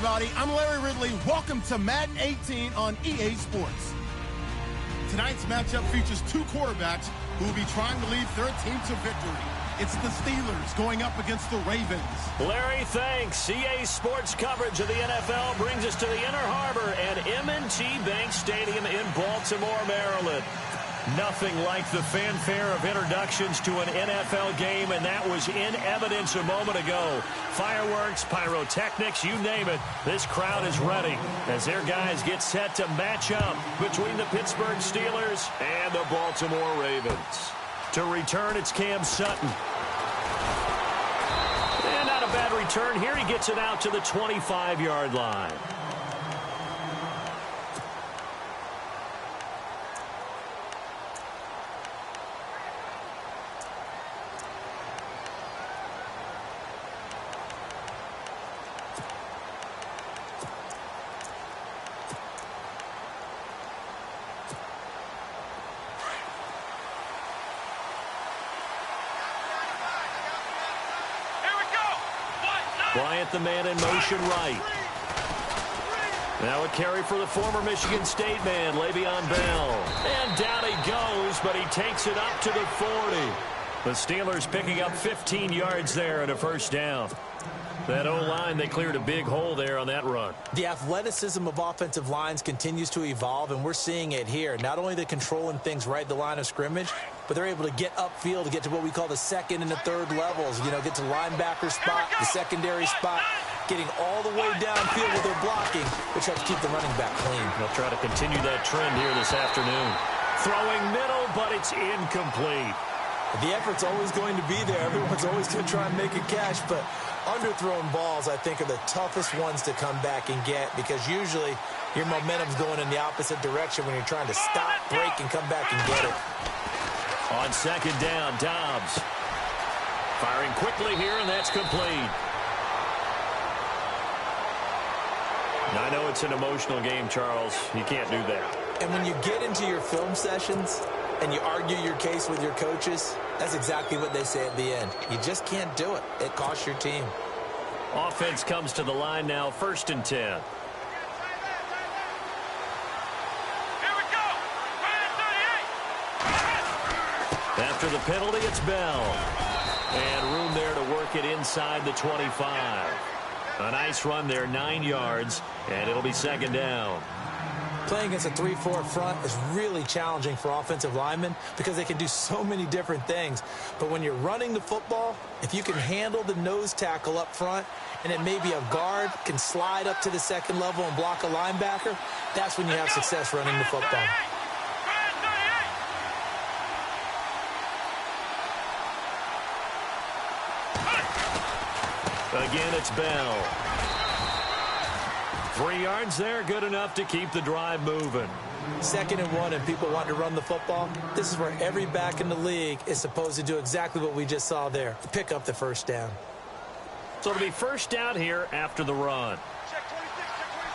everybody. I'm Larry Ridley. Welcome to Madden 18 on EA Sports. Tonight's matchup features two quarterbacks who will be trying to lead their team to victory. It's the Steelers going up against the Ravens. Larry, thanks. EA Sports coverage of the NFL brings us to the Inner Harbor and M&T Bank Stadium in Baltimore, Maryland. Nothing like the fanfare of introductions to an NFL game, and that was in evidence a moment ago. Fireworks, pyrotechnics, you name it. This crowd is ready as their guys get set to match up between the Pittsburgh Steelers and the Baltimore Ravens. To return, it's Cam Sutton. And not a bad return here. He gets it out to the 25-yard line. Bryant, the man in motion right. Now a carry for the former Michigan State man, Le'Veon Bell. And down he goes, but he takes it up to the 40. The Steelers picking up 15 yards there and a first down. That O-line, they cleared a big hole there on that run. The athleticism of offensive lines continues to evolve, and we're seeing it here. Not only the controlling things right at the line of scrimmage, but they're able to get upfield to get to what we call the second and the third levels. You know, get to linebacker spot, the secondary spot, getting all the way downfield with their blocking, which helps keep the running back clean. They'll try to continue that trend here this afternoon. Throwing middle, but it's incomplete. The effort's always going to be there. Everyone's always going to try and make a catch, but underthrown balls, I think, are the toughest ones to come back and get because usually your momentum's going in the opposite direction when you're trying to stop, break, and come back and get it. On second down, Dobbs. Firing quickly here, and that's complete. Now, I know it's an emotional game, Charles. You can't do that. And when you get into your film sessions and you argue your case with your coaches, that's exactly what they say at the end. You just can't do it. It costs your team. Offense comes to the line now, 1st and 10. Here we go. After the penalty, it's Bell. And room there to work it inside the 25. A nice run there, 9 yards, and it'll be second down. Playing against a 3-4 front is really challenging for offensive linemen because they can do so many different things. But when you're running the football, if you can handle the nose tackle up front and then maybe a guard can slide up to the second level and block a linebacker, that's when you have success running the football. Again, it's Bell. 3 yards there, good enough to keep the drive moving. 2nd and 1 and people want to run the football. This is where every back in the league is supposed to do exactly what we just saw there. Pick up the first down. So it'll be first down here after the run. Check 26, check 26.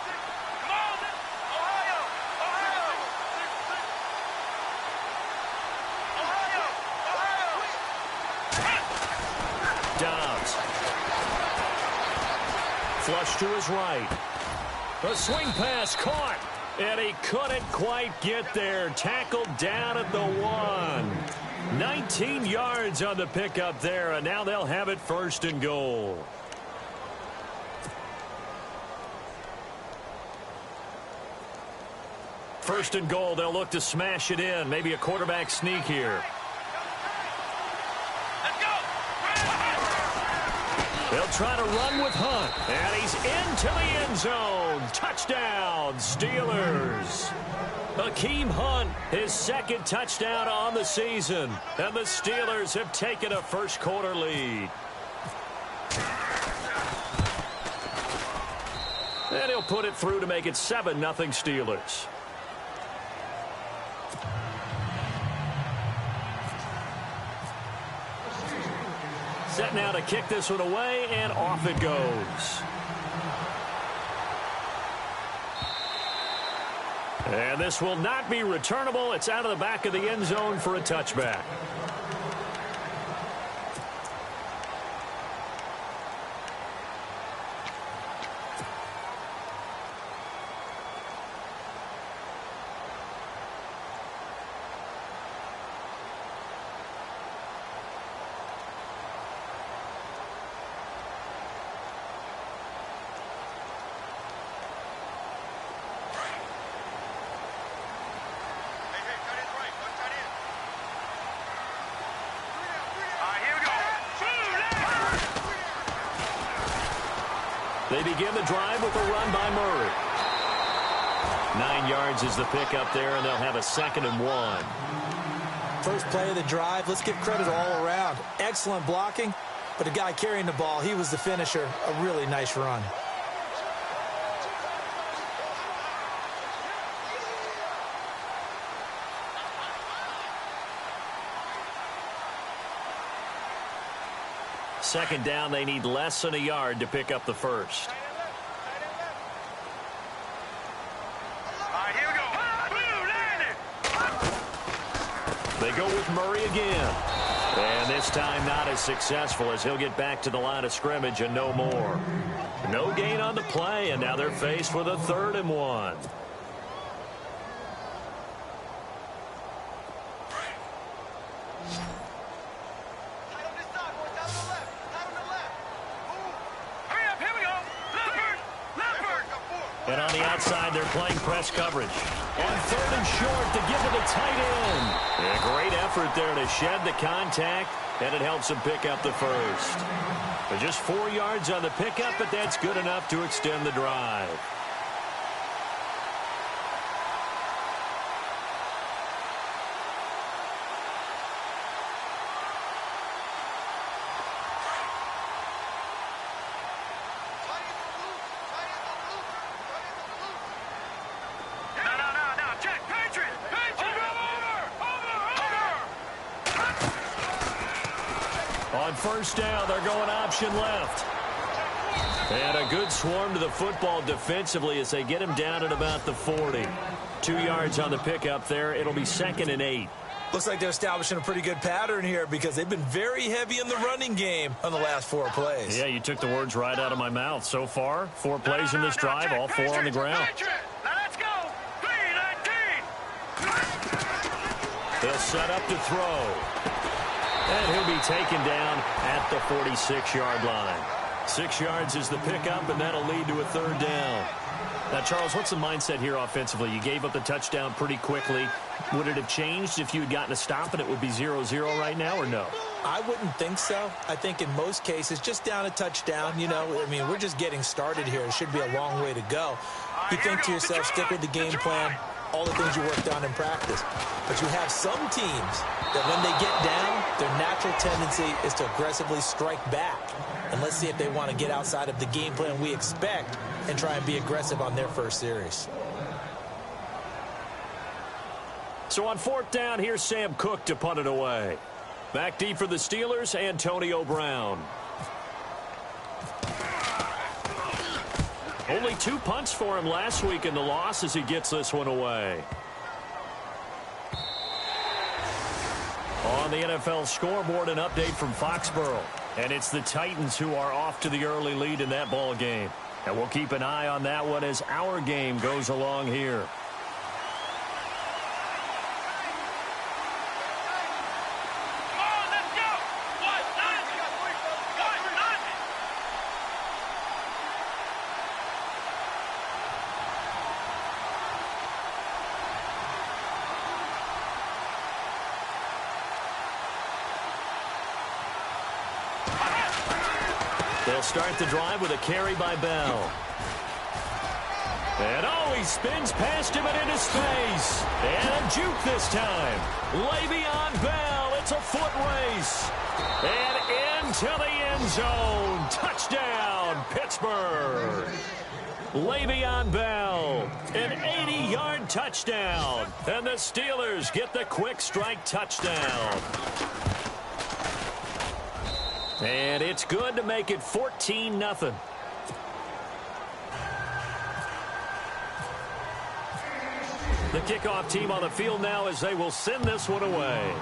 Come on, Ohio, Ohio. Dobbs. Flush to his right. A swing pass caught, and he couldn't quite get there. Tackled down at the 1. 19 yards on the pickup there, and now they'll have it 1st and goal. First and goal, they'll look to smash it in. Maybe a quarterback sneak here. They'll try to run with Hunt, and he's into the end zone. Touchdown, Steelers. Akeem Hunt, his 2nd touchdown on the season, and the Steelers have taken a first-quarter lead. And he'll put it through to make it 7-0 Steelers. Set now to kick this one away, and off it goes. And this will not be returnable. It's out of the back of the end zone for a touchback. They begin the drive with a run by Murray. 9 yards is the pickup there, and they'll have a 2nd and 1. First play of the drive, let's give credit all around. Excellent blocking, but the guy carrying the ball, he was the finisher. A really nice run. Second down, they need less than a yard to pick up the first. They go with Murray again. And this time not as successful as he'll get back to the line of scrimmage and no more. No gain on the play, and now they're faced with a 3rd and 1. And on the outside, they're playing press coverage. On 3rd and short to give it a tight end. A great effort there to shed the contact, and it helps them pick up the first. But just 4 yards on the pickup, but that's good enough to extend the drive. On first down, they're going option left. And a good swarm to the football defensively as they get him down at about the 40. 2 yards on the pickup there. It'll be 2nd and 8. Looks like they're establishing a pretty good pattern here because they've been very heavy in the running game on the last 4 plays. Yeah, you took the words right out of my mouth. So far, 4 plays in this drive, all 4 on the ground. Let's go. 3-19. They'll set up to throw. And he'll be taken down at the 46-yard line. 6 yards is the pickup, and that'll lead to a 3rd down. Now, Charles, what's the mindset here offensively? You gave up the touchdown pretty quickly. Would it have changed if you had gotten a stop and it would be 0-0 right now, or no? I wouldn't think so. I think in most cases, just down a touchdown, you know, I mean, we're just getting started here. It should be a long way to go. You think to yourself, stick with the game plan, all the things you worked on in practice. But you have some teams that when they get down, their natural tendency is to aggressively strike back. And let's see if they want to get outside of the game plan we expect and try and be aggressive on their first series. So on 4th down, here's Soapqt to punt it away. Back deep for the Steelers, Antonio Brown. Only 2 punts for him last week in the loss as he gets this one away. On the NFL scoreboard, an update from Foxborough. And it's the Titans who are off to the early lead in that ball game. And we'll keep an eye on that one as our game goes along here. They'll start the drive with a carry by Bell. And oh, he spins past him and into space. And a juke this time. Le'Veon Bell, it's a foot race. And into the end zone. Touchdown, Pittsburgh. Le'Veon Bell, an 80-yard touchdown. And the Steelers get the quick strike touchdown. And it's good to make it 14-0. The kickoff team on the field now as they will send this one away.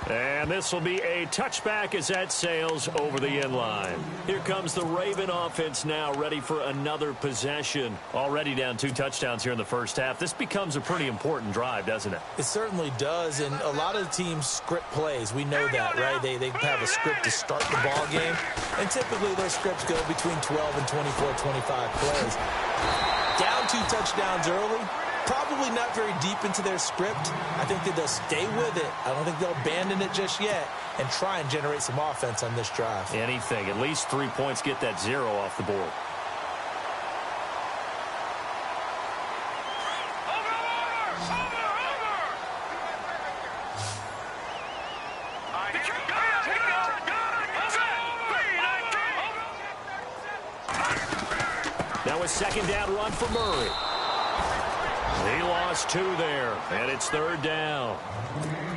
And this will be a touchback as that sails over the end line. Here comes the Raven offense now ready for another possession. Already down 2 touchdowns here in the first half. This becomes a pretty important drive, doesn't it? It certainly does, and a lot of the teams script plays. We know that, right? They have a script to start the ball game, and typically those scripts go between 12 and 24, 25 plays. Down 2 touchdowns early. Probably not very deep into their script. I think that they'll stay with it. I don't think they'll abandon it just yet. and try and generate some offense on this drive. Anything. At least 3 points, get that 0 off the board. Now a second down run for Murray. He lost 2 there, and it's 3rd down.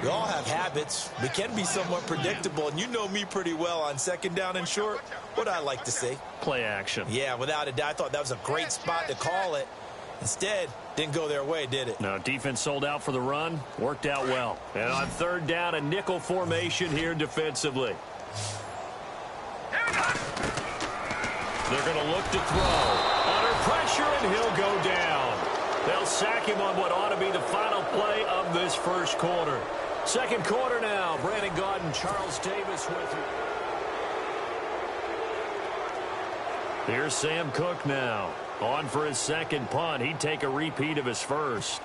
We all have habits. We can be somewhat predictable, and you know me pretty well on 2nd down and short. What I like to see. Play action. Yeah, without a doubt. I thought that was a great spot to call it. Instead, didn't go their way, did it? No, defense sold out for the run. Worked out well. And on 3rd down, a nickel formation here defensively. They're going to look to throw. Under pressure, and he'll go down. They'll sack him on what ought to be the final play of this first quarter. Second quarter now. Brandon Gaudin, Charles Davis with you. Here's Sam Cook now. On for his second punt. He'd take a repeat of his first.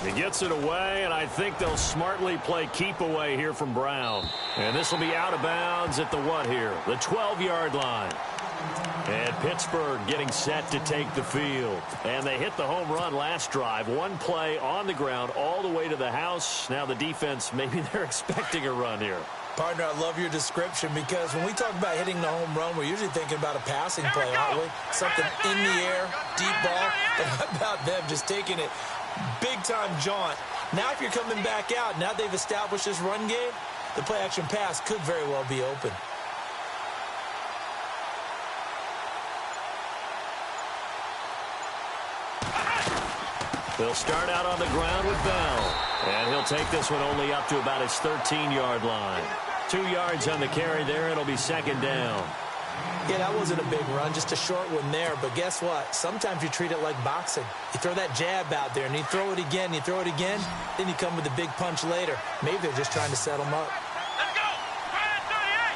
He gets it away, and I think they'll smartly play keep away here from Brown. And this will be out of bounds at the what here? The 12-yard line. And Pittsburgh getting set to take the field. And they hit the home run last drive. One play on the ground all the way to the house. Now the defense, maybe they're expecting a run here. Partner, I love your description because when we talk about hitting the home run, we're usually thinking about a passing play, aren't we? Something in the air, deep ball. But how about them just taking it big-time jaunt? Now if you're coming back out, now they've established this run game, the play-action pass could very well be open. They'll start out on the ground with Bell. And he'll take this one only up to about his 13-yard line. 2 yards on the carry there. It'll be 2nd down. Yeah, that wasn't a big run, just a short one there. But guess what? Sometimes you treat it like boxing. You throw that jab out there, and you throw it again, you throw it again, then you come with a big punch later. Maybe they're just trying to set them up. Let's go! 38!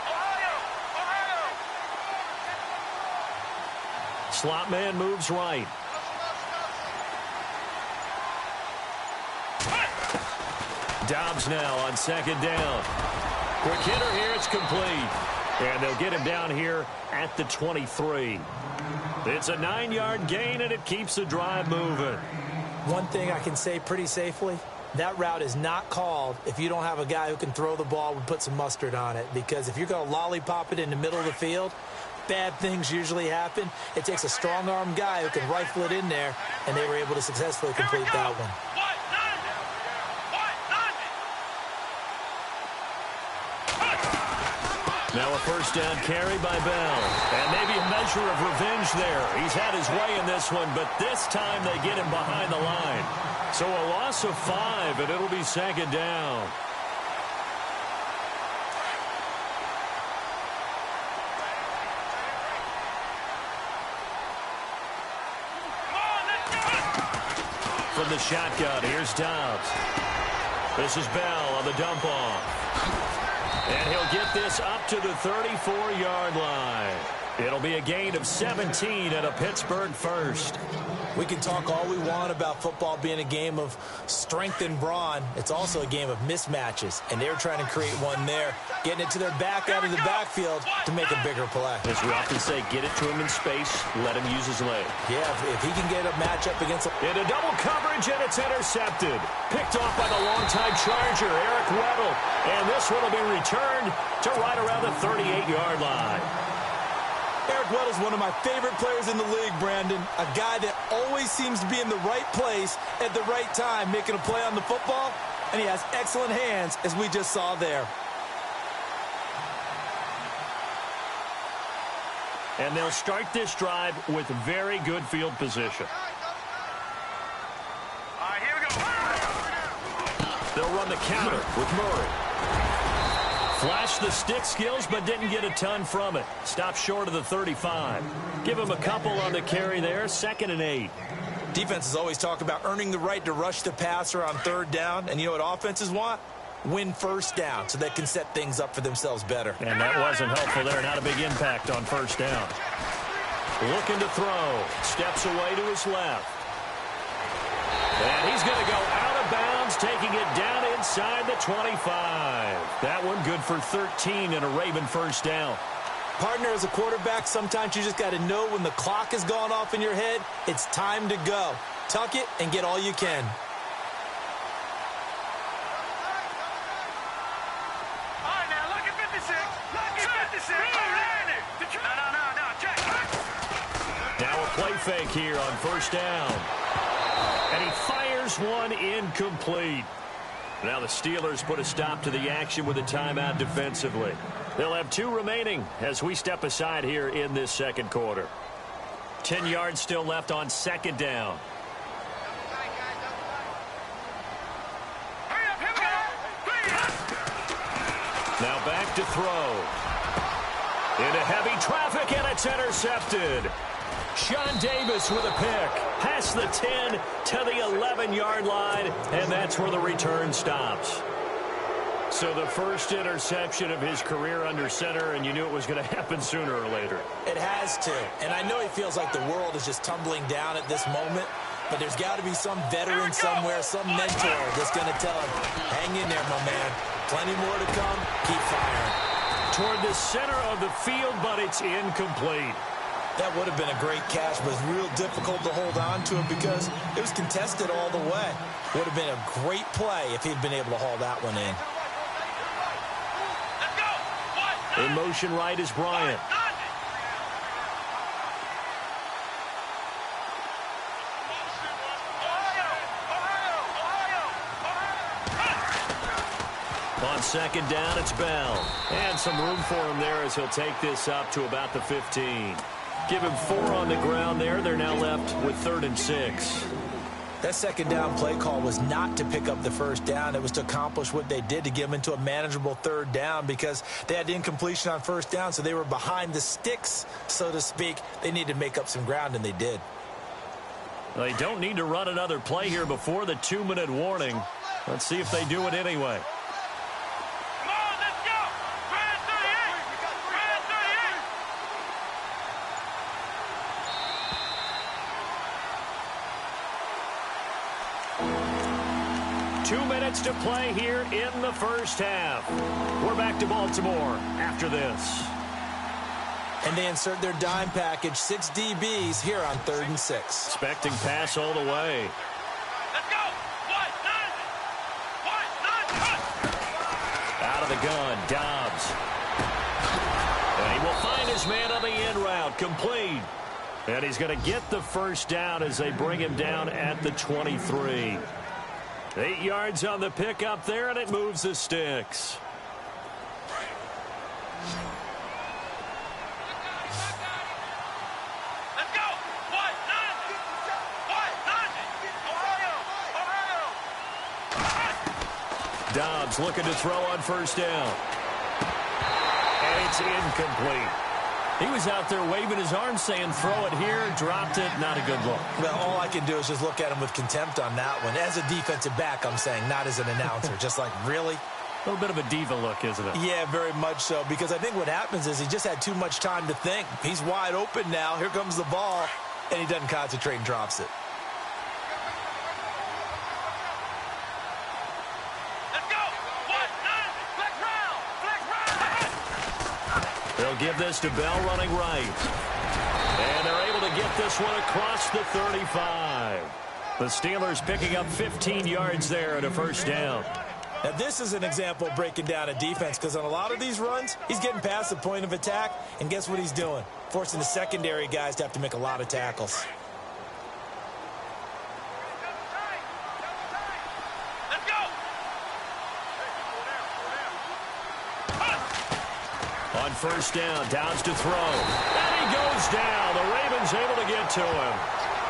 Ohio! Slot man moves right. Dobbs now on 2nd down. Quick hitter here, it's complete. And they'll get him down here at the 23. It's a 9-yard gain, and it keeps the drive moving. One thing I can say pretty safely, that route is not called if you don't have a guy who can throw the ball and put some mustard on it. Because if you're going to lollipop it in the middle of the field, bad things usually happen. It takes a strong-arm guy who can rifle it in there, and they were able to successfully complete that one. Now a first down carry by Bell. And maybe a measure of revenge there. He's had his way in this one, but this time they get him behind the line. So a loss of 5, and it'll be 2nd down. From the shotgun, here's Dobbs. This is Bell on the dump off. And he'll get this up to the 34-yard line. It'll be a gain of 17 and a Pittsburgh first. We can talk all we want about football being a game of strength and brawn. It's also a game of mismatches, and they're trying to create one there, getting it to their back out of the backfield to make a bigger play. As we often say, get it to him in space, let him use his leg. Yeah, if he can get a matchup against into double coverage, and it's intercepted. Picked off by the longtime Charger, Eric Weddle. And this one will be returned to right around the 38-yard line. Eric Weddle's one of my favorite players in the league, Brandon. A guy that always seems to be in the right place at the right time, making a play on the football, and he has excellent hands, as we just saw there. And they'll start this drive with very good field position. All right, here we go. They'll run the counter with Murray. Flashed the stick skills, but didn't get a ton from it. Stopped short of the 35. Give him a couple on the carry there. 2nd and 8. Defenses always talk about earning the right to rush the passer on 3rd down. And you know what offenses want? Win 1st down so they can set things up for themselves better. And that wasn't helpful there. Not a big impact on 1st down. Looking to throw. Steps away to his left. is going to go out of bounds, taking it down inside the 25. That one good for 13 and a Raven first down. Partner, as a quarterback, sometimes you just got to know when the clock has gone off in your head, it's time to go. Tuck it and get all you can. All right, now look at 56. Look at 56. No, check. Now a play fake here on first down. And he fires one incomplete. Now the Steelers put a stop to the action with a timeout defensively. They'll have 2 remaining as we step aside here in this second quarter. 10 yards still left on second down. Now back to throw. Into heavy traffic, and it's intercepted. Sean Davis with a pick. Past the 10 to the 11-yard line, and that's where the return stops. So the first interception of his career under center, and you knew it was going to happen sooner or later. It has to. And I know he feels like the world is just tumbling down at this moment, but there's got to be some veteran somewhere, some mentor that's going to tell him, hang in there, my man. Plenty more to come. Keep firing. Toward the center of the field, but it's incomplete. That would have been a great catch, but it's real difficult to hold on to it because it was contested all the way. Would have been a great play if he'd been able to haul that one in. In motion right is Bryant. On second down, it's Bell. And some room for him there as he'll take this up to about the 15. Give him 4 on the ground there. They're now left with 3rd and 6. That second down play call was not to pick up the first down. It was to accomplish what they did, to get them into a manageable 3rd down, because they had incompletion on first down, so they were behind the sticks, so to speak. They needed to make up some ground, and they did. They don't need to run another play here before the 2-minute warning. Let's see if they do it anyway. Come on, let's go. Brad 38. Brad 38. 2 minutes to play here in the first half. We're back to Baltimore after this. And they insert their dime package, 6 DBs here on 3rd and 6. Expecting pass all the way. Let's go. Out of the gun, Dobbs. And he will find his man on the end route, complete. And he's going to get the first down as they bring him down at the 23. 8 yards on the pickup there, and it moves the sticks. Let's go. Dobbs looking to throw on first down. And it's incomplete. He was out there waving his arms saying throw it here, dropped it, not a good look. Well, all I can do is just look at him with contempt on that one. As a defensive back, I'm saying, not as an announcer. Just like, really? A little bit of a diva look, isn't it? Yeah, very much so, because I think what happens is he just had too much time to think. He's wide open now. Here comes the ball, and he doesn't concentrate and drops it. They'll give this to Bell running right. And they're able to get this one across the 35. The Steelers picking up 15 yards there at a first down. Now, this is an example of breaking down a defense, because on a lot of these runs, he's getting past the point of attack, and guess what he's doing? Forcing the secondary guys to have to make a lot of tackles. On first down, Downs to throw. And he goes down. The Ravens able to get to him.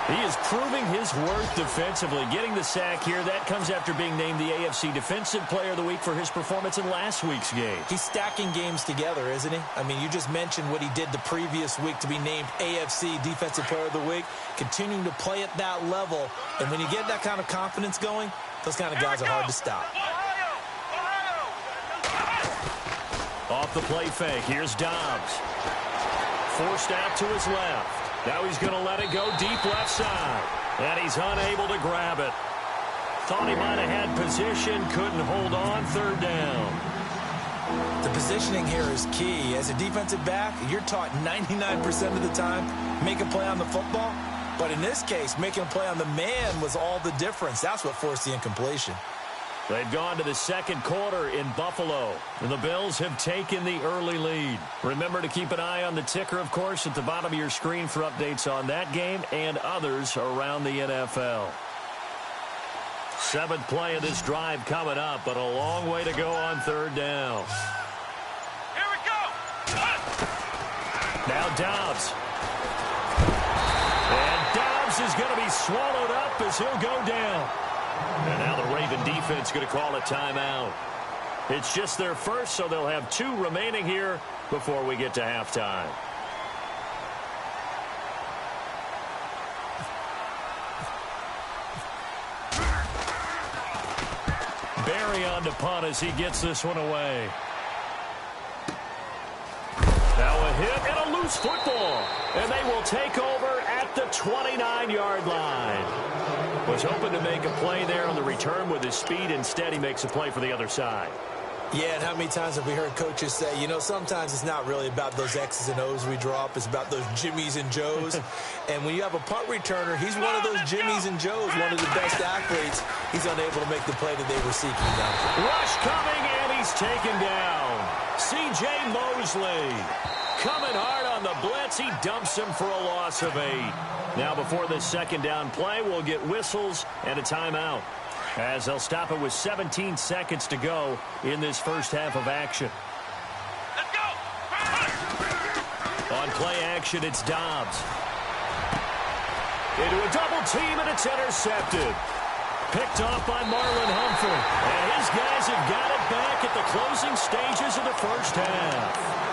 He is proving his worth defensively. Getting the sack here, that comes after being named the AFC Defensive Player of the Week for his performance in last week's game. He's stacking games together, isn't he? I mean, you just mentioned what he did the previous week to be named AFC Defensive Player of the Week, continuing to play at that level. And when you get that kind of confidence going, those kind of guys are hard to stop. Off the play fake, here's Dobbs. Forced out to his left. Now he's going to let it go deep left side. And he's unable to grab it. thought he might have had position, couldn't hold on, third down. The positioning here is key. As a defensive back, you're taught 99% of the time, make a play on the football. But in this case, making a play on the man was all the difference. That's what forced the incompletion. They've gone to the second quarter in Buffalo, and the Bills have taken the early lead. Remember to keep an eye on the ticker, of course, at the bottom of your screen for updates on that game and others around the NFL. Seventh play of this drive coming up, but a long way to go on third down. Here we go. Now Dobbs. And Dobbs is going to be swallowed up as he'll go down. And now the Raven defense going to call a timeout. It's just their first, so they'll have 2 remaining here before we get to halftime. Barry on to punt as he gets this one away. Now a hit and a loose football. And they will take over at the 29-yard line. Was hoping to make a play there on the return with his speed. Instead, he makes a play for the other side. Yeah, and how many times have we heard coaches say, you know, sometimes it's not really about those X's and O's we draw up. It's about those Jimmies and Joes. And when you have a punt returner, he's one of those Jimmies and Joes, one of the best athletes. He's unable to make the play that they were seeking now. Rush coming, and he's taken down. C.J. Mosley coming hard on the blitz. He dumps him for a loss of 8. Now before this second down play, we'll get whistles and a timeout, as they'll stop it with 17 seconds to go in this first half of action. Let's go. On play action, it's Dobbs. Into a double team, and it's intercepted. Picked off by Marlon Humphrey. And his guys have got it back at the closing stages of the first half.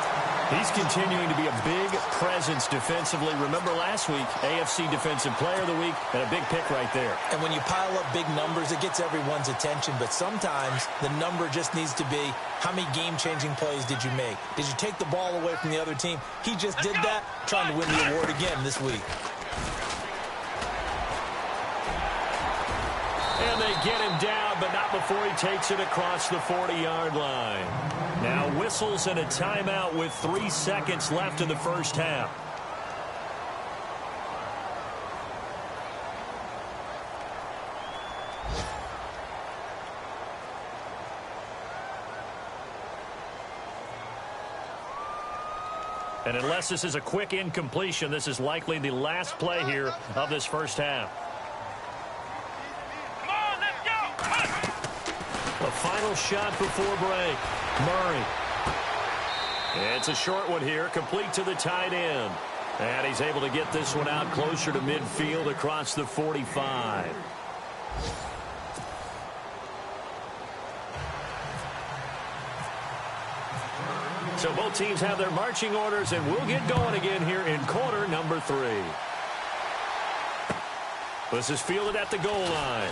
He's continuing to be a big presence defensively. Remember last week, AFC Defensive Player of the Week, and a big pick right there. And when you pile up big numbers, it gets everyone's attention. But sometimes the number just needs to be, how many game-changing plays did you make? Did you take the ball away from the other team? He just did that, trying to win the award again this week. And they get him down, but not before he takes it across the 40-yard line. Now whistles and a timeout with 3 seconds left in the first half. And unless this is a quick incompletion, this is likely the last play here of this first half. Come on, let's go. A final shot before break. Murray. It's a short one here, complete to the tight end. And he's able to get this one out closer to midfield across the 45. So both teams have their marching orders, and we'll get going again here in quarter number 3. This is fielded at the goal line.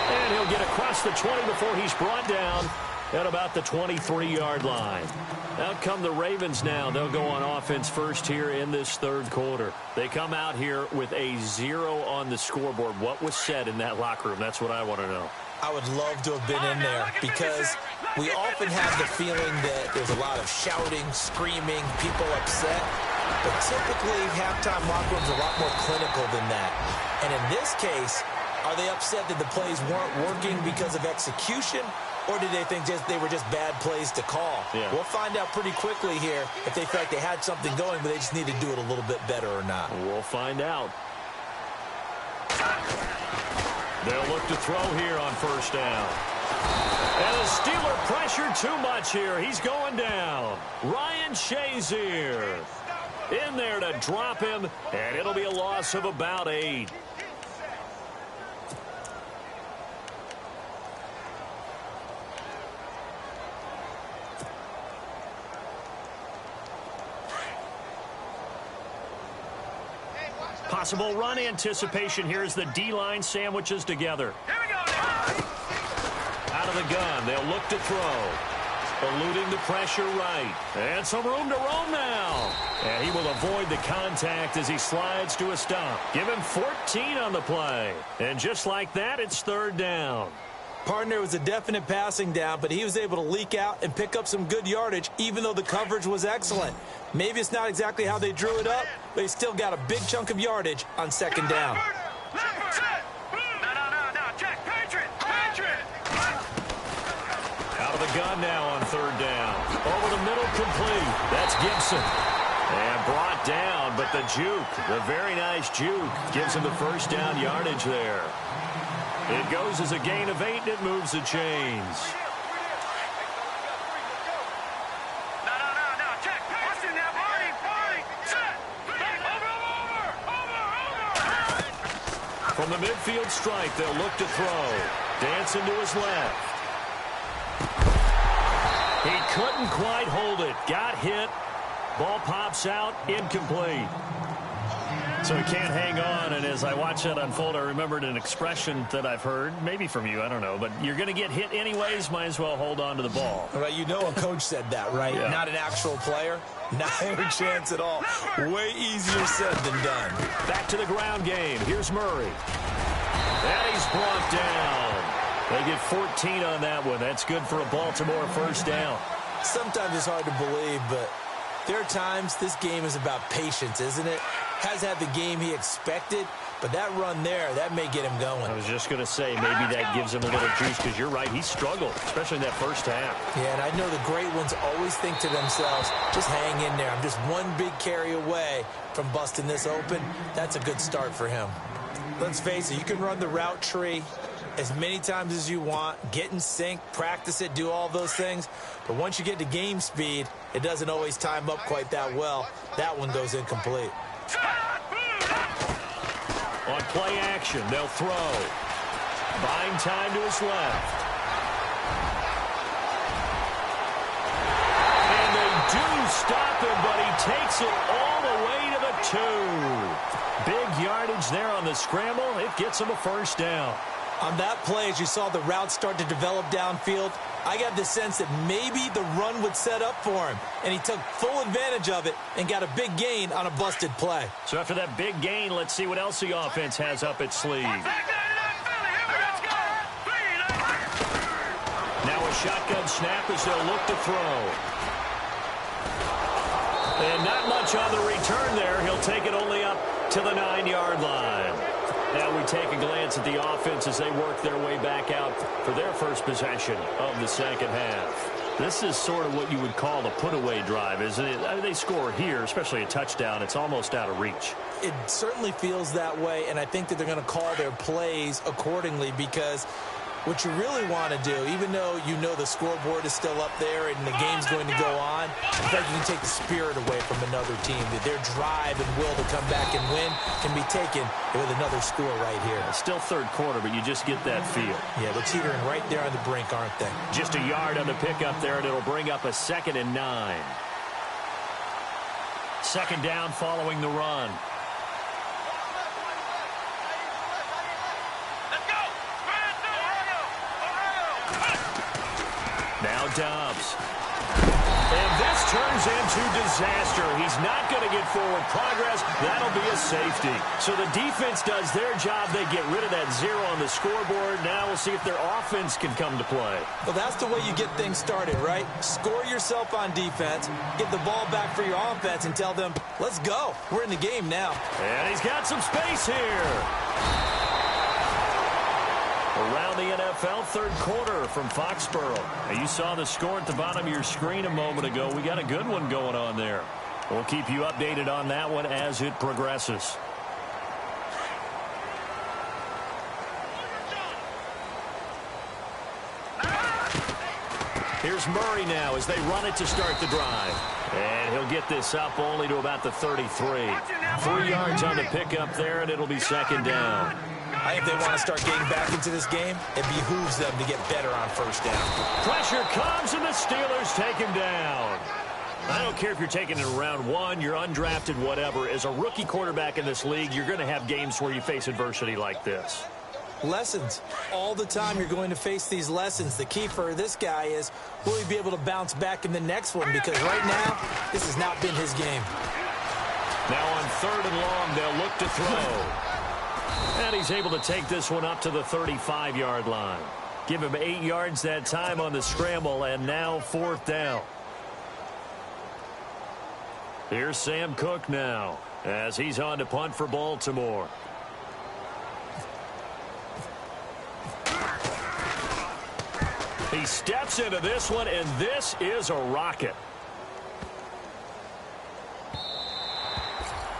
And he'll get across the 20 before he's brought down at about the 23-yard line. Out come the Ravens now. They'll go on offense first here in this third quarter. They come out here with a 0 on the scoreboard. What was said in that locker room? That's what I want to know. I would love to have been in there, because we often have the feeling that there's a lot of shouting, screaming, people upset. But typically, halftime locker rooms are a lot more clinical than that. And in this case, are they upset that the plays weren't working because of execution, or did they think they were just bad plays to call? Yeah. We'll find out pretty quickly here if they felt like they had something going, but they just need to do it a little bit better or not. We'll find out. They'll look to throw here on first down. And the Steeler pressure too much here. He's going down. Ryan Shazier in there to drop him, and it'll be a loss of about 8. Possible run anticipation here as the D-line sandwiches together. Here we go now. Out of the gun, they'll look to throw. Eluding the pressure right. And some room to roam now. And he will avoid the contact as he slides to a stop. Give him 14 on the play. And just like that, it's third down. Partner, was a definite passing down, but he was able to leak out and pick up some good yardage, even though the coverage was excellent. Maybe it's not exactly how they drew it up, but he still got a big chunk of yardage on second down. Out of the gun now on third down. Over the middle, complete. That's Gibson. And brought down, but the juke, the very nice juke, gives him the first down yardage there. It goes as a gain of 8, and it moves the chains. From the midfield strike, they'll look to throw. Dancing to his left. He couldn't quite hold it. Got hit. Ball pops out. Incomplete. So he can't hang on, and as I watch that unfold, I remembered an expression that I've heard, maybe from you, I don't know, but you're going to get hit anyways, might as well hold on to the ball. Well, you know a coach said that, right? Yeah. Not an actual player. Not a chance at all. Way easier said than done. Back to the ground game. Here's Murray. And he's brought down. They get 14 on that one. That's good for a Baltimore first down. Sometimes it's hard to believe, but there are times this game is about patience, isn't it? Has had the game he expected, but that run there, that may get him going. I was just going to say, maybe that gives him a little juice, because you're right, he struggled, especially in that first half. Yeah, and I know the great ones always think to themselves, just hang in there. I'm just one big carry away from busting this open. That's a good start for him. Let's face it, you can run the route tree as many times as you want, get in sync, practice it, do all those things. But once you get to game speed, it doesn't always time up quite that well. That one goes incomplete. On play action, they'll throw. Buying time to his left. And they do stop him, but he takes it all the way to the 2. Big yardage there on the scramble. It gets him a first down. On that play, as you saw the route start to develop downfield, I got the sense that maybe the run would set up for him, and he took full advantage of it and got a big gain on a busted play. So after that big gain, let's see what else the offense has up its sleeve. Now a shotgun snap as they'll look to throw. And not much on the return there. He'll take it only up to the 9-yard line. Now we take a glance at the offense as they work their way back out for their first possession of the second half. This is sort of what you would call the put-away drive, isn't it? I mean, they score here, especially a touchdown. It's almost out of reach. It certainly feels that way, and I think that they're going to call their plays accordingly, because what you really want to do, even though you know the scoreboard is still up there and the game's going to go on, in fact, you can take the spirit away from another team. That their drive and will to come back and win can be taken with another score right here. Still third quarter, but you just get that feel. Yeah, they're teetering right there on the brink, aren't they? Just a yard on the pickup there, and it'll bring up a 2nd and 9. Second down following the run. Now Dobbs. And this turns into disaster. He's not going to get forward progress. That'll be a safety. So the defense does their job. They get rid of that 0 on the scoreboard. Now we'll see if their offense can come to play. Well, that's the way you get things started, right? Score yourself on defense, get the ball back for your offense, and tell them, let's go. We're in the game now. And he's got some space here. Around the NFL, third quarter from Foxborough. Now, you saw the score at the bottom of your screen a moment ago. We got a good one going on there. We'll keep you updated on that one as it progresses. Here's Murray now as they run it to start the drive. And he'll get this up only to about the 33. 3 yards on the pickup there, and it'll be second down. I think they want to start getting back into this game. It behooves them to get better on first down. Pressure comes, and the Steelers take him down. I don't care if you're taking it in round 1, you're undrafted, whatever. As a rookie quarterback in this league, you're going to have games where you face adversity like this. Lessons. All the time you're going to face these lessons. The key for this guy is, will he be able to bounce back in the next one? Because right now, this has not been his game. Now on 3rd and long, they'll look to throw. And he's able to take this one up to the 35-yard line. Give him 8 yards that time on the scramble, and now 4th down. Here's Sam Cook now, as he's on to punt for Baltimore. He steps into this one, and this is a rocket.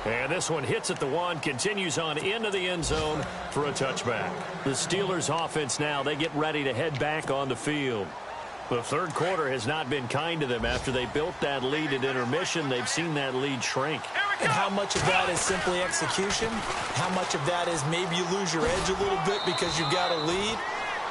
And this one hits at the 1, continues on into the end zone for a touchback. The Steelers offense now, they get ready to head back on the field. The third quarter has not been kind to them. After they built that lead at intermission, they've seen that lead shrink. And how much of that is simply execution? How much of that is maybe you lose your edge a little bit because you've got a lead?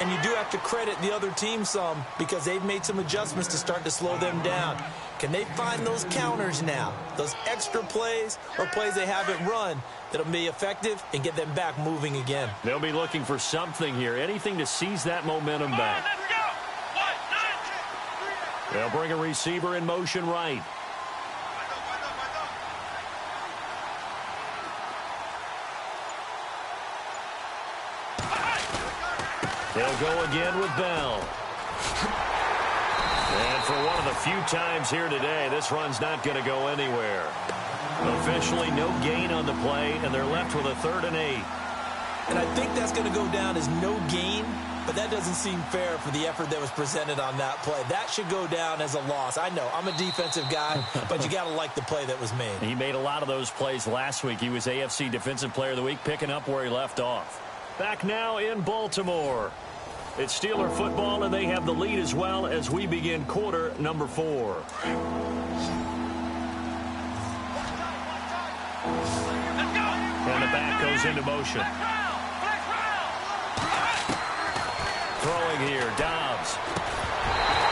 And you do have to credit the other team some because they've made some adjustments to start to slow them down. Can they find those counters now, those extra plays or plays they haven't run that'll be effective and get them back moving again? They'll be looking for something here, anything to seize that momentum back. They'll bring a receiver in motion right. They'll go again with Bell. And for one of the few times here today, this run's not going to go anywhere. Officially, no gain on the play, and they're left with a 3rd and 8. And I think that's going to go down as no gain, but that doesn't seem fair for the effort that was presented on that play. That should go down as a loss. I know, I'm a defensive guy, but you got to like the play that was made. He made a lot of those plays last week. He was AFC Defensive Player of the Week, picking up where he left off. Back now in Baltimore. It's Steeler football, and they have the lead as well as we begin quarter number 4. And the back goes into motion. Throwing here, Dobbs.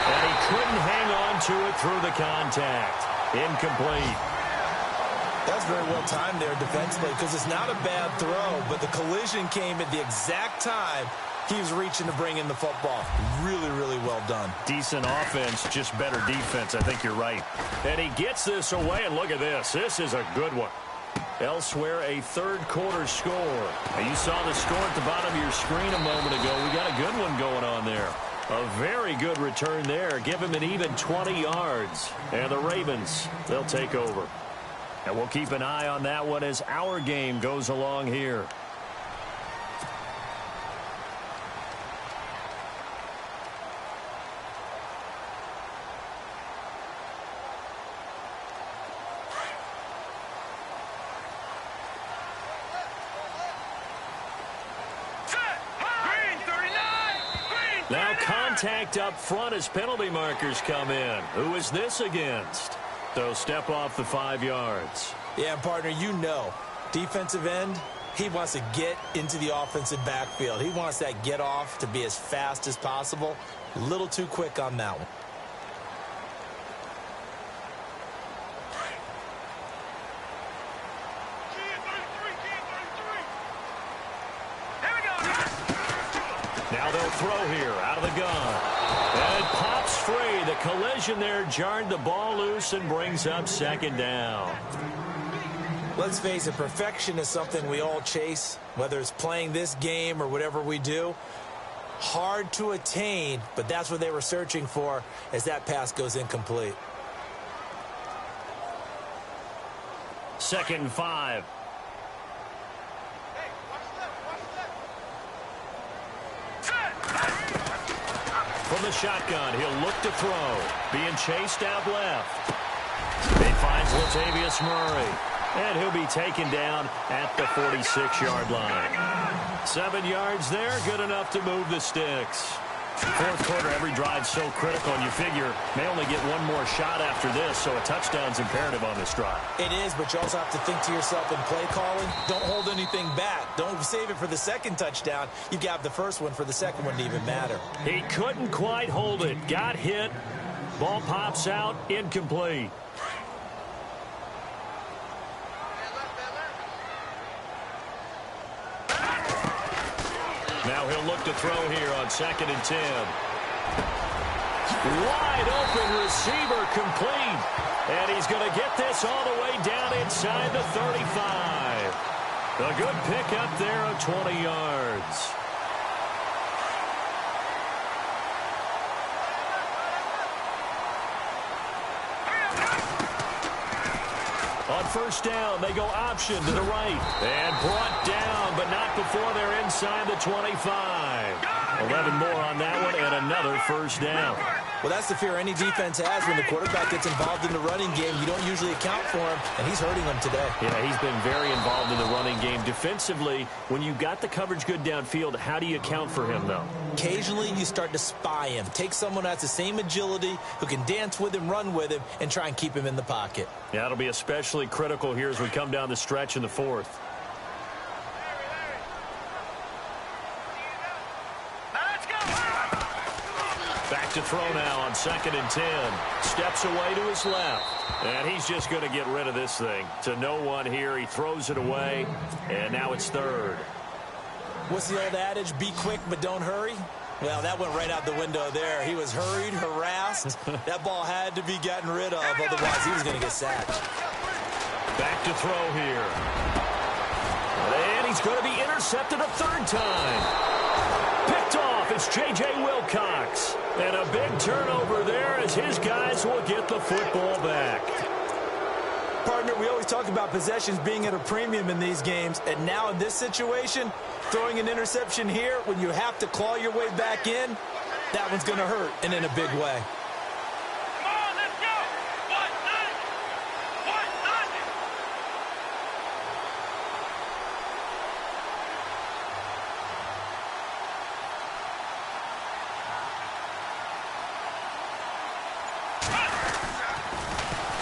And he couldn't hang on to it through the contact. Incomplete. That's very well timed there defensively because it's not a bad throw, but the collision came at the exact time he was reaching to bring in the football. Really, really well done. Decent offense, just better defense. I think you're right. And he gets this away, and look at this. This is a good one. Elsewhere, a third quarter score. Now, you saw the score at the bottom of your screen a moment ago. We got a good one going on there. A very good return there. Give him an even 20 yards. And the Ravens, they'll take over. And we'll keep an eye on that one as our game goes along here. Now contact up front as penalty markers come in. Who is this against? They'll step off the 5 yards. Yeah, partner, you know, defensive end, he wants to get into the offensive backfield. He wants that get off to be as fast as possible. A little too quick on that one. Now they'll throw here out of the gun. And it pops free. The collision there jarred the ball loose and brings up second down. Let's face it, perfection is something we all chase, whether it's playing this game or whatever we do. Hard to attain, but that's what they were searching for as that pass goes incomplete. 2nd and 5. From the shotgun, he'll look to throw. Being chased out left. He finds Latavius Murray. And he'll be taken down at the 46-yard line. 7 yards there, good enough to move the sticks. Fourth quarter, every drive so critical, and you figure may only get one more shot after this, so a touchdown's imperative on this drive. It is, but you also have to think to yourself in play calling, don't hold anything back. Don't save it for the second touchdown. You got the first one for the second one to even matter. He couldn't quite hold it. Got hit. Ball pops out. Incomplete. Now he'll look to throw here on 2nd and 10. Wide open receiver complete. And he's going to get this all the way down inside the 35. A good pickup there of 20 yards. On 1st down, they go option to the right. And brought down, but not before they're inside the 25. 11 more on that one, and another 1st down. Well, that's the fear any defense has when the quarterback gets involved in the running game. You don't usually account for him, and he's hurting them today. Yeah, he's been very involved in the running game. Defensively, when you got the coverage good downfield, how do you account for him, though? Occasionally, you start to spy him. Take someone who has the same agility, who can dance with him, run with him, and try and keep him in the pocket. Yeah, it'll be especially critical here as we come down the stretch in the 4th. Back to throw now on 2nd and 10. Steps away to his left. And he's just going to get rid of this thing. To no one here. He throws it away. And now it's 3rd. What's the old adage? Be quick, but don't hurry? Well, that went right out the window there. He was hurried, harassed. That ball had to be gotten rid of. Otherwise, he was going to get sacked. Back to throw here. And he's going to be intercepted a 3rd time. Picked off. It's J.J. Wilcox. And a big turnover there as his guys will get the football back. Partner, we always talk about possessions being at a premium in these games. And now in this situation, throwing an interception here when you have to claw your way back in, that one's going to hurt, and in a big way. Come on, let's go. 1-0.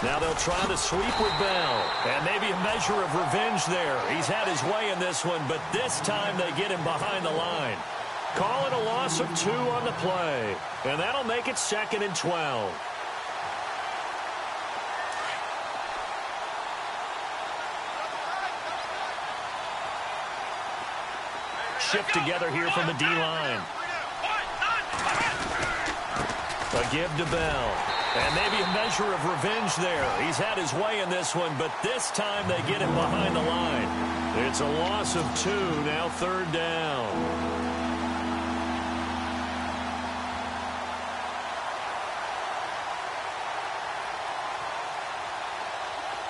Now they'll try to sweep with Bell. And maybe a measure of revenge there. He's had his way in this one, but this time they get him behind the line. Call it a loss of 2 on the play. And that'll make it 2nd and 12. Shift together here from the D-line. A give to Bell. And maybe a measure of revenge there. He's had his way in this one, but this time they get him behind the line. It's a loss of 2, now 3rd down.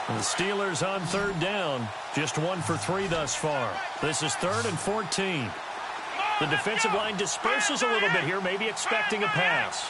The Steelers on 3rd down. Just 1 for 3 thus far. This is 3rd and 14. The defensive line disperses a little bit here, maybe expecting a pass.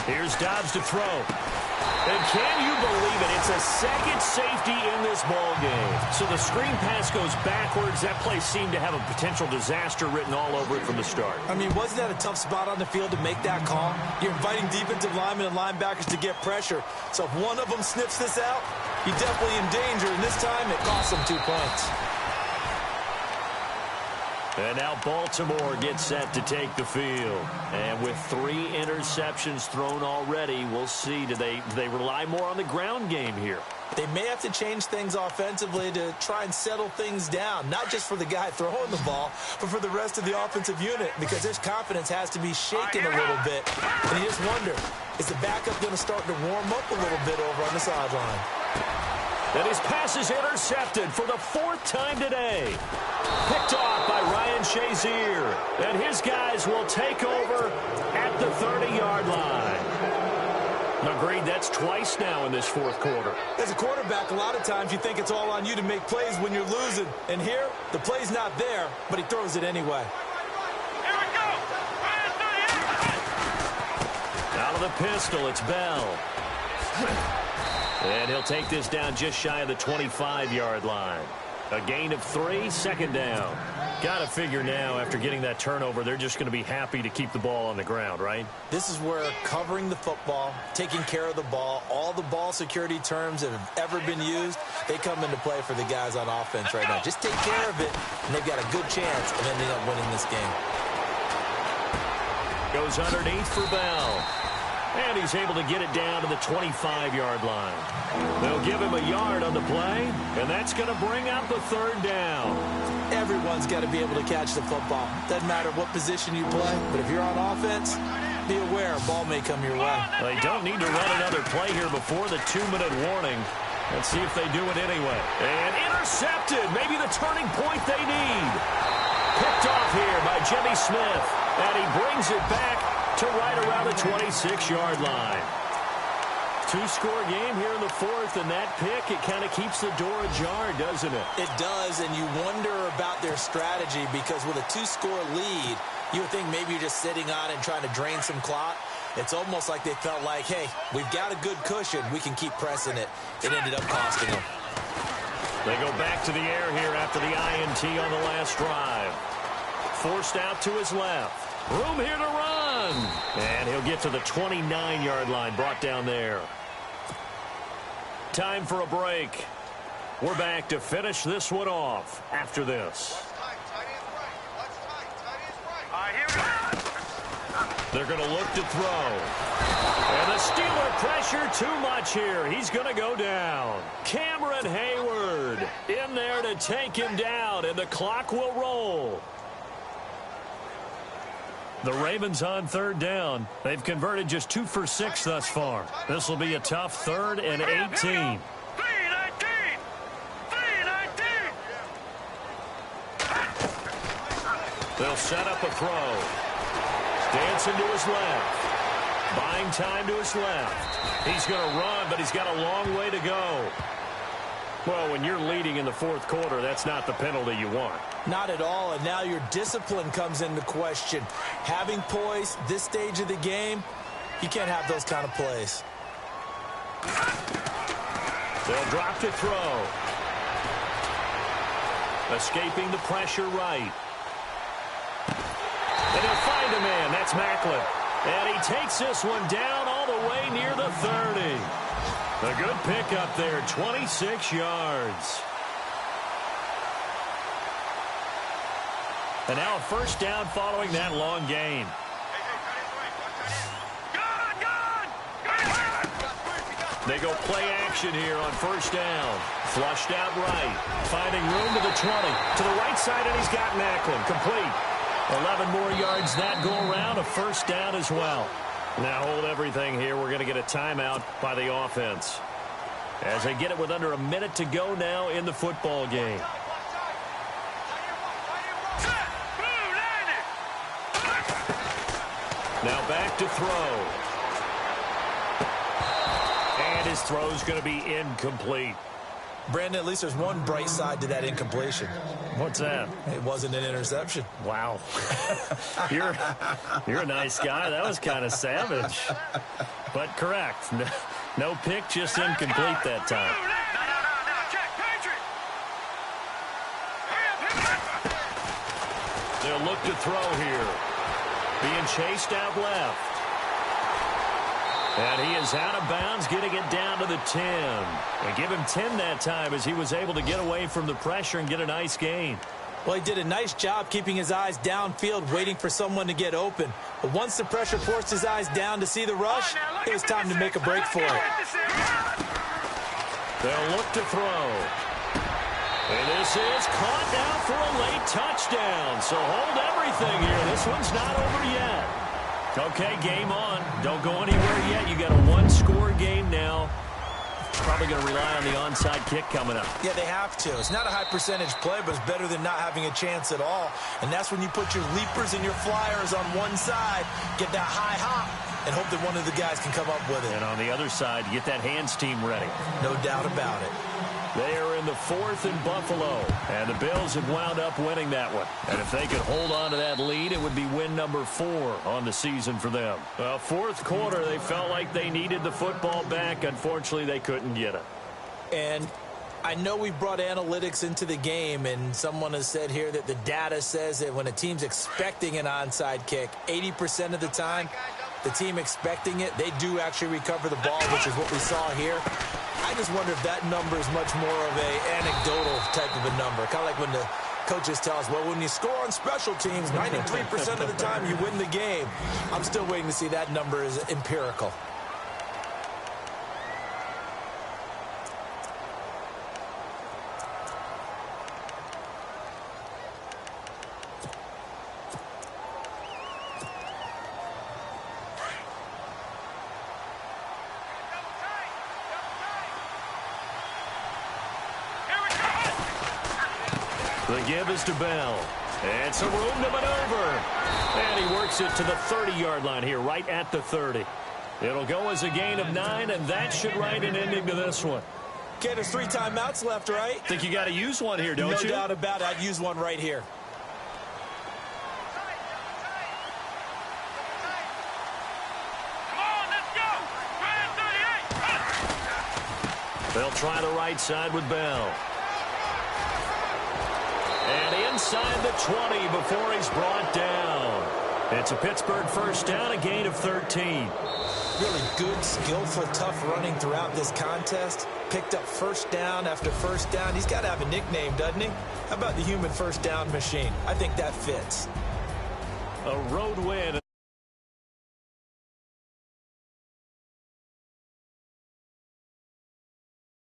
Here's Dobbs to throw. And can you believe it? It's a 2nd safety in this ball game. So the screen pass goes backwards. That play seemed to have a potential disaster written all over it from the start. I mean, wasn't that a tough spot on the field to make that call? You're inviting defensive linemen and linebackers to get pressure. So if one of them sniffs this out, you're definitely in danger. And this time, it cost them 2 points. And now Baltimore gets set to take the field. And with 3 interceptions thrown already, we'll see. Do they rely more on the ground game here? They may have to change things offensively to try and settle things down, not just for the guy throwing the ball, but for the rest of the offensive unit, because his confidence has to be shaken a little bit. And you just wonder, is the backup going to start to warm up a little bit over on the sideline? And his pass is intercepted for the 4th time today. Picked off by Ryan Shazier. And his guys will take over at the 30-yard line. Agreed, that's twice now in this 4th quarter. As a quarterback, a lot of times you think it's all on you to make plays when you're losing. And here, the play's not there, but he throws it anyway. Here we go. Out of the pistol, it's Bell. And he'll take this down just shy of the 25-yard line. A gain of 3, 2nd down. Got to figure now, after getting that turnover, they're just going to be happy to keep the ball on the ground, right? This is where covering the football, taking care of the ball, all the ball security terms that have ever been used, they come into play for the guys on offense right now. Just take care of it, and they've got a good chance of ending up winning this game. Goes underneath for Bell. And he's able to get it down to the 25-yard line. They'll give him a yard on the play, and that's going to bring up a 3rd down. Everyone everyone's got to be able to catch the football. Doesn't matter what position you play, but if you're on offense, be aware a ball may come your way. They don't need to run another play here before the 2-minute warning. Let's see if they do it anyway. And intercepted. Maybe the turning point they need. Picked off here by Jimmy Smith. And he brings it back to right around the 26-yard line. Two-score game here in the fourth, and that pick, it kind of keeps the door ajar, doesn't it? It does, and you wonder about their strategy because with a two-score lead, you would think maybe you're just sitting on it and trying to drain some clock. It's almost like they felt like, hey, we've got a good cushion. We can keep pressing it. It ended up costing them. They go back to the air here after the INT on the last drive. Forced out to his left. Room here to run. And he'll get to the 29-yard line, brought down there. Time for a break. We're back to finish this one off after this. They're going to look to throw. And the Steeler pressure too much here. He's going to go down. Cameron Hayward in there to take him down, and the clock will roll. The Ravens on third down. They've converted just 2 for 6 thus far. This will be a tough 3rd and 18. They'll set up a throw. Dancing to his left. Buying time to his left. He's going to run, but he's got a long way to go. Well, when you're leading in the fourth quarter, that's not the penalty you want. Not at all, and now your discipline comes into question. Having poise this stage of the game, you can't have those kind of plays. They'll drop to throw. Escaping the pressure right. And he'll find a man. That's Macklin. And he takes this one down all the way near the 30. A good pickup there, 26 yards. And now a first down following that long gain. They go play action here on first down. Flushed out right. Finding room to the 20. To the right side, and he's got Macklin. Complete. 11 more yards that go around. A first down as well. Now hold everything here. We're going to get a timeout by the offense. As they get it with under a minute to go now in the football game. Now back to throw. And his throw's going to be incomplete. Brandon, at least there's one bright side to that incompletion. What's that? It wasn't an interception. Wow. You're a nice guy. That was kind of savage. But correct. No pick, just incomplete that time. They'll look to throw here. Being chased out left. And he is out of bounds, getting it down to the 10. And give him 10 that time as he was able to get away from the pressure and get a nice gain. Well, he did a nice job keeping his eyes downfield, waiting for someone to get open. But once the pressure forced his eyes down to see the rush, it was time to make a break for it. They'll look to throw. And this is caught now for a late touchdown. So hold everything here. This one's not over yet. Okay, game on. Don't go anywhere yet. You got a one-score game now. Probably going to rely on the onside kick coming up. Yeah, they have to. It's not a high-percentage play, but it's better than not having a chance at all. And that's when you put your leapers and your flyers on one side, get that high hop, and hope that one of the guys can come up with it. And on the other side, get that hands team ready. No doubt about it. They are in the fourth in Buffalo, and the Bills have wound up winning that one. And if they could hold on to that lead, it would be win number 4 on the season for them. Well, fourth quarter, they felt like they needed the football back. Unfortunately, they couldn't get it. And I know we brought analytics into the game, and someone has said here that the data says that when a team's expecting an onside kick, 80% of the time, the team expecting it, they do actually recover the ball, which is what we saw here. I just wonder if that number is much more of a anecdotal type of a number. Kind of like when the coaches tell us, well, when you score on special teams, 93% of the time you win the game. I'm still waiting to see that number is empirical. The give is to Bell. It's a room to maneuver. And he works it to the 30-yard line here, right at the 30. It'll go as a gain of 9, and that should write an ending to this one. Okay, there's 3 timeouts left, right? Think you got to use one here, don't you? No doubt about it. I'd use one right here. Come on, let's go. Grand 38. They'll try the right side with Bell. And inside the 20 before he's brought down. It's a Pittsburgh first down, a gain of 13. Really good, skillful, tough running throughout this contest. Picked up first down after first down. He's got to have a nickname, doesn't he? How about the human first down machine? I think that fits. A road win.